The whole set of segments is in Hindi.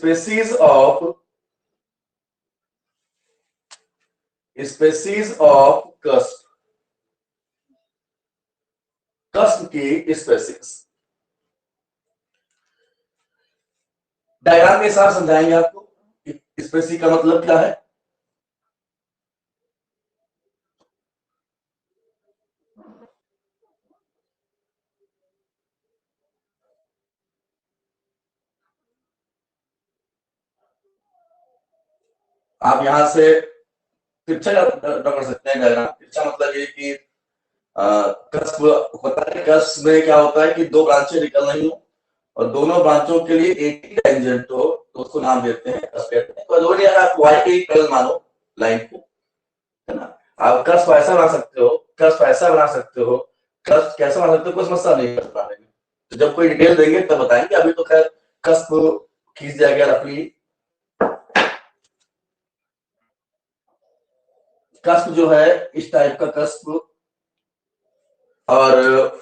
स्पेसीज ऑफ कस्प, कस्प की स्पेसीज। डायग्राम के साथ समझाएंगे आपको स्पेसी का मतलब क्या है। आप यहां से तिरछा ड्रॉ कर सकते हैं डायग्राम। तिरछा मतलब ये कि कस्प होता है, कस्प में क्या होता है कि दो ब्रांचें निकल रही हो और दोनों ब्रांचों के लिए एक ही टेंजेंट हो तो उसको नाम देते हैं कस्प कहते हैं। तो आप वाई के पैरेलल मानो लाइन को, है ना। आप कस्प ऐसा बना सकते हो, कस्प ऐसा बना सकते हो, कस्प कैसा बना सकते हो, कोई समस्या नहीं है बनाने में। तो जब कोई डिटेल देंगे तब बताएंगे, अभी तो खैर कस्प खींच दिया गया रफली। कस्प जो है इस टाइप का कस्प, और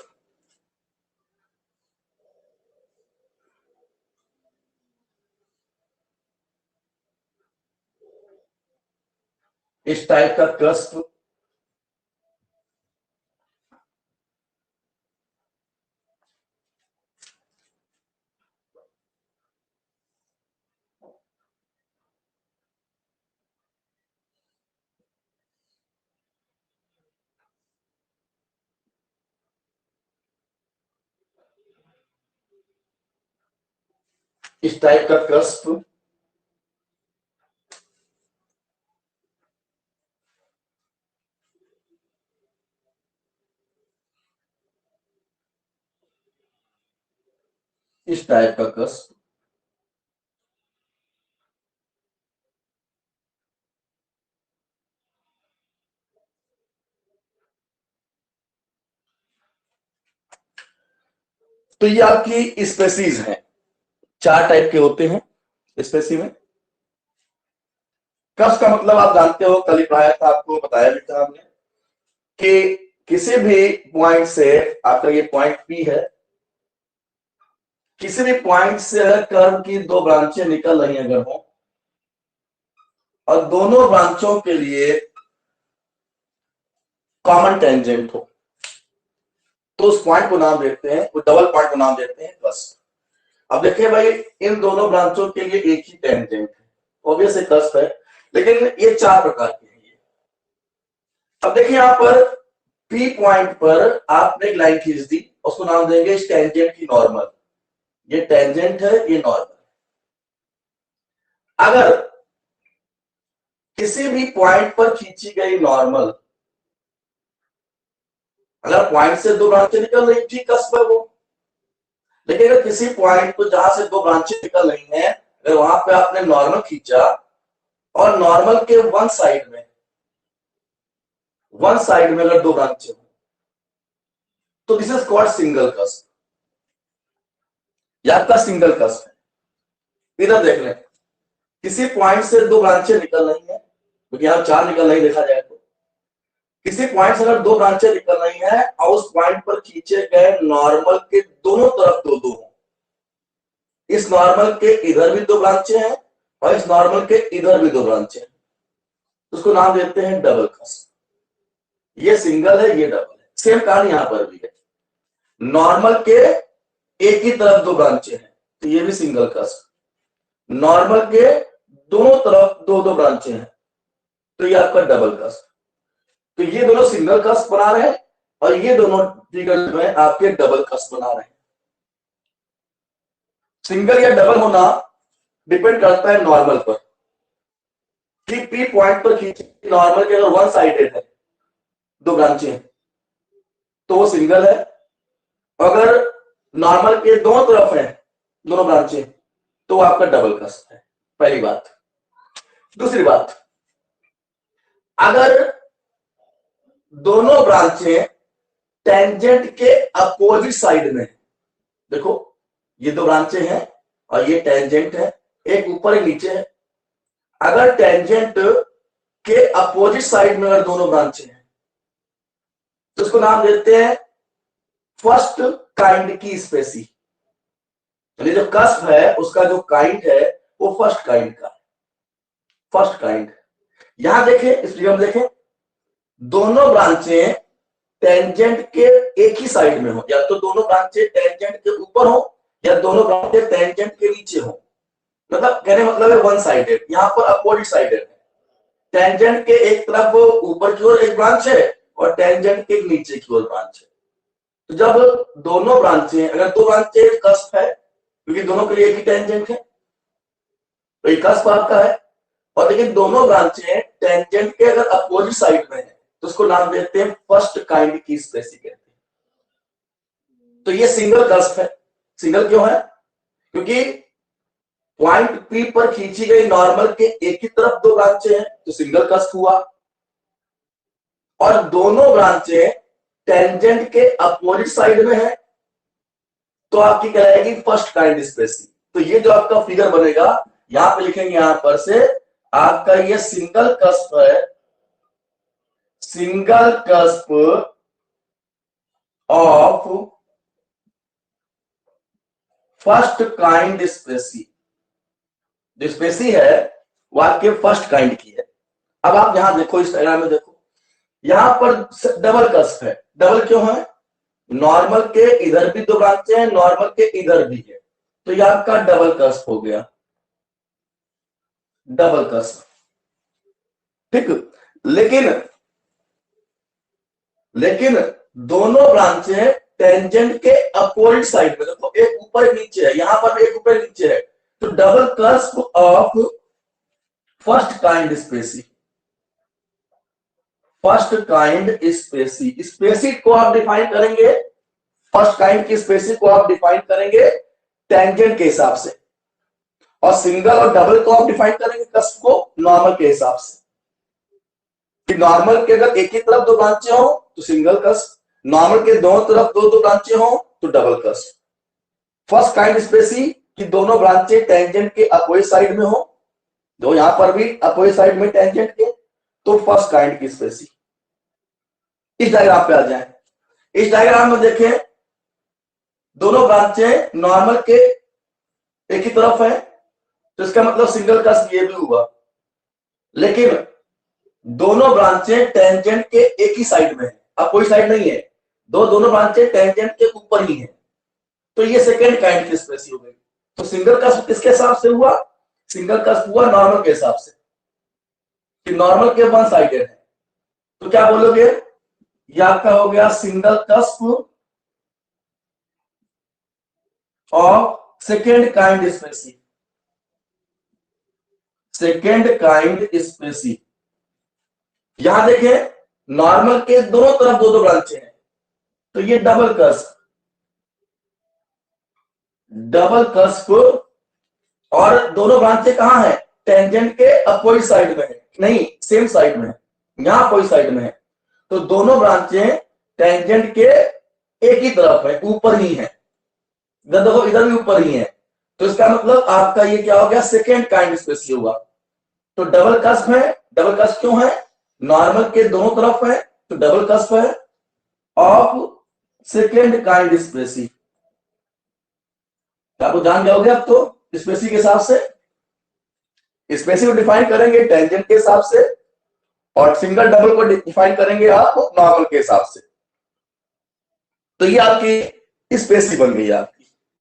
इस टाइप का कस्प इस टाइप का कस्प इस टाइप का कस्प तो ये आपकी स्पेसीज हैं। 4 टाइप के होते हैं स्पेसी में। कस्प का मतलब आप जानते हो, कल ही पढ़ाया था, आपको बताया भी था हमने कि किसी भी पॉइंट से, आपका ये पॉइंट पी है, किसी भी पॉइंट से अगर कर्व की 2 ब्रांचें निकल रही अगर हो और दोनों ब्रांचों के लिए कॉमन टेंजेंट हो तो उस पॉइंट को नाम देते हैं, वो डबल पॉइंट को नाम देते हैं कस्प। अब देखिए भाई, इन दोनों ब्रांचों के लिए एक ही टेंजेंट है, ऑब्वियसली कस्प है, लेकिन ये 4 प्रकार के हैं। अब देखिए यहां पर पी पॉइंट पर आपने एक लाइन खींच दी, उसको नाम देंगे इस टेंजेंट की नॉर्मल। ये टेंजेंट है, ये नॉर्मल। अगर किसी भी पॉइंट पर खींची गई नॉर्मल, अगर पॉइंट से 2 ब्रांचें निकल रही थी कस्प है वो, लेकिन अगर किसी पॉइंट पर जहां से 2 ब्रांचें निकल रही हैं, अगर वहां पे आपने नॉर्मल खींचा और नॉर्मल के वन साइड में अगर 2 ब्रांचें हो तो this is called single cusp. यह आपका सिंगल कस्प है। इधर देख लें, किसी पॉइंट से 2 ब्रांचें निकल रही हैं, क्योंकि यहां 4 निकल रही देखा जाए तो किसी पॉइंट से अगर 2 ब्रांचें निकल रही हैं और उस पॉइंट पर खींचे गए नॉर्मल के दोनों तरफ 2-2 हो, इस नॉर्मल के इधर भी 2 ब्रांचें हैं और इस नॉर्मल के इधर भी 2 ब्रांचें हैं, उसको नाम देते हैं डबल कस्प। ये सिंगल है, ये डबल है। सेम कहानी यहां पर भी है, नॉर्मल के एक ही तरफ 2 ब्रांचें हैं तो ये भी सिंगल कस्प, नॉर्मल के दोनों तरफ 2-2 ब्रांचें हैं तो ये आपका डबल कस्प। तो ये दोनों सिंगल कस्प बना रहे हैं और ये दोनों फिगर जो है आपके डबल कस्प बना रहे हैं। सिंगल या डबल होना डिपेंड करता है नॉर्मल पर, कि पी पॉइंट पर खींची नॉर्मल के अगर वन साइडेड है, 2 ब्रांचें तो वो सिंगल है, अगर नॉर्मल के दोनों तरफ है दोनों ब्रांचें तो वो आपका डबल कस्प है। पहली बात। दूसरी बात, अगर दोनों ब्रांचें टेंजेंट के अपोजिट साइड में, देखो ये 2 ब्रांचें हैं और ये टेंजेंट है, एक ऊपर एक नीचे है, अगर टेंजेंट के अपोजिट साइड में अगर दोनों ब्रांचें हैं तो उसको नाम देते हैं फर्स्ट काइंड की स्पेसी। यानी जो कस्प है उसका जो काइंड है वो फर्स्ट काइंड का, फर्स्ट काइंड। यहां देखें, इस फिगर में देखें, दोनों ब्रांचें टेंजेंट के एक ही साइड में हो, या तो दोनों ब्रांचें टेंजेंट के ऊपर हो या दोनों ब्रांचें टेंजेंट के नीचे हो। मतलब कहने मतलब है वन साइडेड, यहां पर अपोजिट साइडेड है। टेंजेंट के एक तरफ ऊपर की ओर एक ब्रांच है और टेंजेंट के नीचे की ओर ब्रांच है। तो जब दोनों ब्रांचें, अगर दो ब्रांचें कस्प है, क्योंकि दोनों के लिए एक ही टेंजेंट है, तो ये कस्प आपका है, और लेकिन दोनों ब्रांचें टेंजेंट के अगर अपोजिट साइड में है तो उसको नाम देते हैं फर्स्ट काइंड की स्पेसी कहते हैं। तो ये सिंगल कस्प है। सिंगल क्यों है? क्योंकि पॉइंट पी पर खींची गई नॉर्मल के एक ही तरफ दो ब्रांचें हैं, तो सिंगल कस्प हुआ, और दोनों ब्रांचें टेंजेंट के अपोजिट साइड में है, तो आपकी कहलाएगी फर्स्ट काइंड स्पेसी। तो ये जो आपका फिगर बनेगा, यहां पे लिखेंगे, यहां पर से आपका ये सिंगल कस्प है, single cusp of first kind species. जो स्पेसी है वो आपके फर्स्ट काइंड की है। अब आप यहां देखो, इस डायग्राम में देखो, यहां पर डबल कस्प है। डबल क्यों है? नॉर्मल के इधर भी दो ब्रांचें हैं, नॉर्मल के इधर भी है, तो यह आपका डबल कस्प हो गया, डबल कस्प। ठीक, लेकिन दोनों ब्रांचें टेंजेंट के अपोजिट साइड में, देखो एक ऊपर एक नीचे है, यहां पर एक ऊपर नीचे है, तो double cusp of first kind species. First kind species, species को आप डिफाइन करेंगे, फर्स्ट काइंड की स्पेसी को आप डिफाइन करेंगे टेंजेंट के हिसाब से, और सिंगल और डबल को आप डिफाइन करेंगे कस्प को नॉर्मल के हिसाब से। कि नॉर्मल के अगर एक ही तरफ दो ब्रांचें हो तो सिंगल कस्प, नॉर्मल के दोनों तरफ दो दो ब्रांचें हो तो double cusp. First kind species कि दोनों ब्रांचें टेंजेंट के अपोजिट साइड में हो, जो यहां पर भी अपोजिट साइड में टेंजेंट के, तो फर्स्ट काइंड की स्पेसी। इस डायग्राम पे आ जाए, इस डायग्राम में देखें, दोनों ब्रांचें नॉर्मल के एक ही तरफ है, तो इसका मतलब सिंगल कस्प ये भी हुआ। लेकिन दोनों ब्रांचें टेंजेंट के एक ही साइड में है, अब कोई साइड नहीं है, दोनों ब्रांचें टेंजेंट के ऊपर ही है, तो ये सेकेंड काइंड की स्पेसी हो गई। तो सिंगल कस्प किसके हिसाब से हुआ? सिंगल कस्प हुआ नॉर्मल के हिसाब से, कि नॉर्मल के वन साइडेड है, तो क्या बोलोगे? ये आपका हो गया single cusp of second kind species, second kind species. यहां देखें, नॉर्मल के दोनों तरफ दो दो ब्रांचें हैं, तो ये डबल कस्प, डबल कस्प, और दोनों ब्रांचें कहां है? टेंजेंट के अपोजिट साइड में है, नहीं सेम साइड में है, यहां अपोजिट साइड में है, तो दोनों ब्रांचें टेंजेंट के एक ही तरफ है, ऊपर ही है, इधर देखो इधर भी ऊपर ही है, तो इसका मतलब आपका ये क्या हो गया? सेकेंड काइंड स्पेसी होगा। तो डबल कस्प है, डबल कस्प क्यों है? नॉर्मल के दोनों तरफ है, तो डबल कस्प है ऑफ सेकेंड काइंड स्पेसी। आपको जान जाओगे अब तो स्पेसी के हिसाब से, स्पेसी को डिफाइन करेंगे टेंजेंट के हिसाब से, और सिंगल डबल को डिफाइन करेंगे आप नॉर्मल के हिसाब से। तो ये आपकी स्पेसी बन गई है।